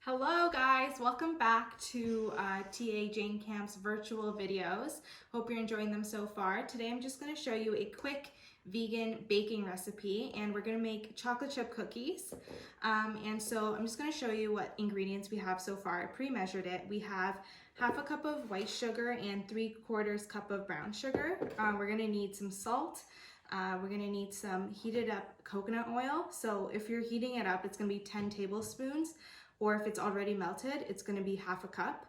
Hello guys, welcome back to TA Jane Camp's virtual videos. Hope you're enjoying them so far. Today I'm just going to show you a quick vegan baking recipe, and we're going to make chocolate chip cookies. And so I'm just going to show you what ingredients we have so far. I pre-measured it. We have half a cup of white sugar and 3/4 cup of brown sugar. We're going to need some salt. We're going to need some heated up coconut oil. So if you're heating it up, it's going to be 10 tablespoons. Or if it's already melted, it's going to be half a cup.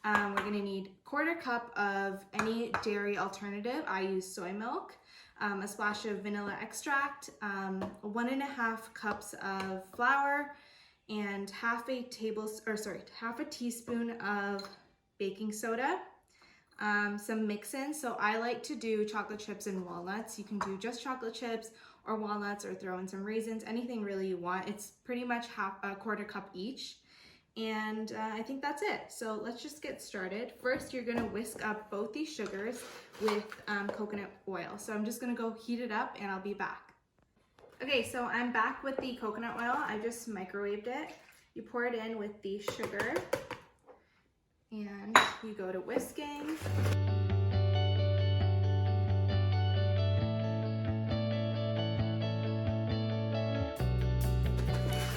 We're going to need 1/4 cup of any dairy alternative. I use soy milk, a splash of vanilla extract, 1.5 cups of flour, and half a teaspoon of baking soda. Some mix-ins. So I like to do chocolate chips and walnuts. You can do just chocolate chips or walnuts, or throw in some raisins, anything really you want. It's pretty much 1/4 cup each. And I think that's it. So let's just get started. First, you're gonna whisk up both these sugars with coconut oil. So I'm just gonna go heat it up and I'll be back. Okay, so I'm back with the coconut oil. I just microwaved it. You pour it in with the sugar and you go to whisking.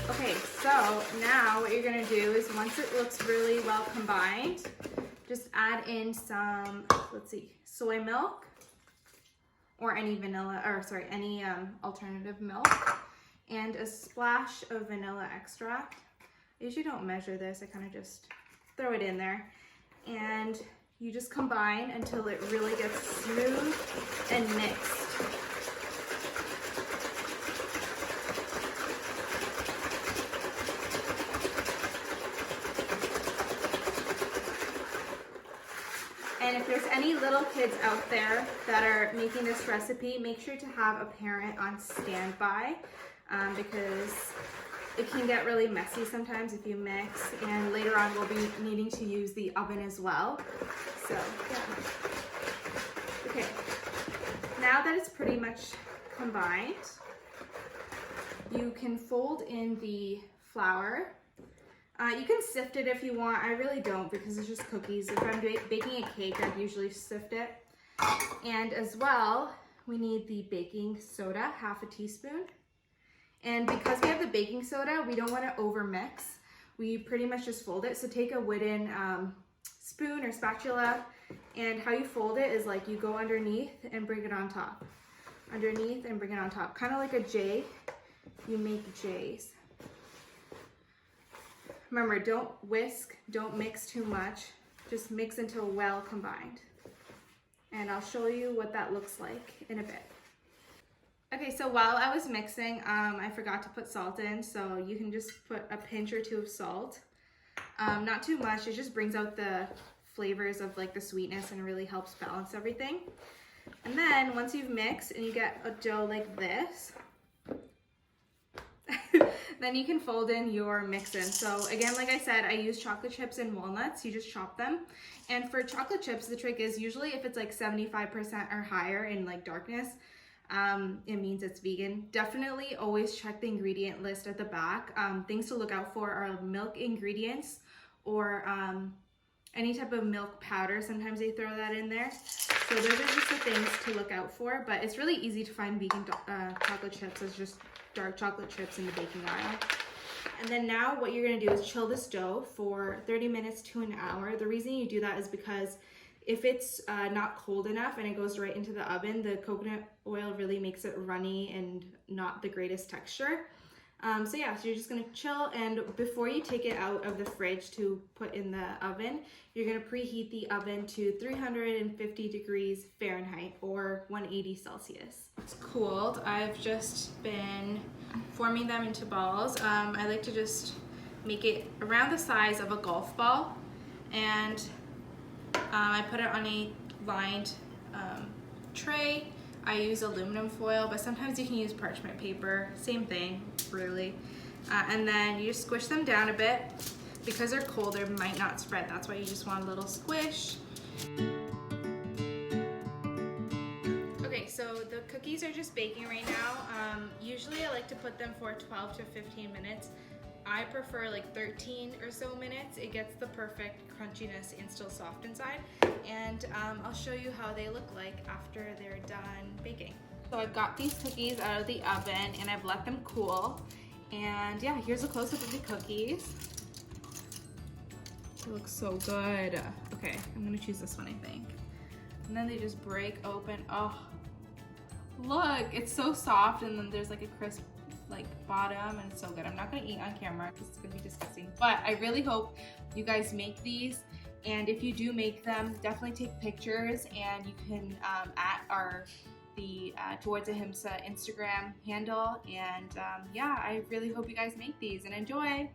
Okay, so now what you're gonna do is, once it looks really well combined, just add in some, soy milk or any alternative milk, and a splash of vanilla extract. I usually don't measure this, I kind of just throw it in there. And you just combine until it really gets smooth and mixed. And if there's any little kids out there that are making this recipe, make sure to have a parent on standby because it can get really messy sometimes if you mix, and later on we'll be needing to use the oven as well. So yeah. Okay, now that it's pretty much combined, you can fold in the flour. You can sift it if you want. I really don't, because it's just cookies. If I'm baking a cake, I'd usually sift it. And as well, we need the baking soda, half a teaspoon. And because we have the baking soda, we don't want to over mix. We pretty much just fold it. So take a wooden spoon or spatula, and how you fold it is like you go underneath and bring it on top. Underneath and bring it on top. Kind of like a J. You make J's. Remember, don't whisk, don't mix too much. Just mix until well combined. And I'll show you what that looks like in a bit. Okay, so while I was mixing, I forgot to put salt in, so you can just put a pinch or two of salt. Not too much, it just brings out the flavors of like the sweetness and really helps balance everything. And then once you've mixed and you get a dough like this, then you can fold in your mix-in. So again, like I said, I use chocolate chips and walnuts. You just chop them. And for chocolate chips, the trick is usually if it's like 75% or higher in like darkness, it means it's vegan. Definitely always check the ingredient list at the back. Things to look out for are milk ingredients or any type of milk powder. Sometimes they throw that in there. So those are just the things to look out for, but it's really easy to find vegan chocolate chips. It's just dark chocolate chips in the baking aisle. And then now what you're gonna do is chill this dough for 30 minutes to an hour. The reason you do that is because if it's not cold enough and it goes right into the oven, the coconut oil really makes it runny and not the greatest texture. So you're just gonna chill, and before you take it out of the fridge to put in the oven, you're gonna preheat the oven to 350 degrees Fahrenheit or 180 Celsius. It's cooled. I've just been forming them into balls. I like to just make it around the size of a golf ball, and I put it on a lined tray. I use aluminum foil, but sometimes you can use parchment paper. Same thing, really. And then you just squish them down a bit. Because they're cold, they might not spread. That's why you just want a little squish. Okay, so the cookies are just baking right now. Usually I like to put them for 12 to 15 minutes. I prefer like 13 or so minutes. It gets the perfect crunchiness and still soft inside. And I'll show you how they look like after they're done baking. So I've got these cookies out of the oven and I've let them cool. And yeah, here's a close-up of the cookies. It looks so good. Okay, I'm gonna choose this one, I think. And then they just break open. Oh, look, it's so soft, and then there's like a crisp like bottom, and it's so good. I'm not gonna eat on camera because it's gonna be disgusting, but I really hope you guys make these. And if you do make them, definitely take pictures, and you can at the Towards Ahimsa Instagram handle. And yeah, I really hope you guys make these and enjoy.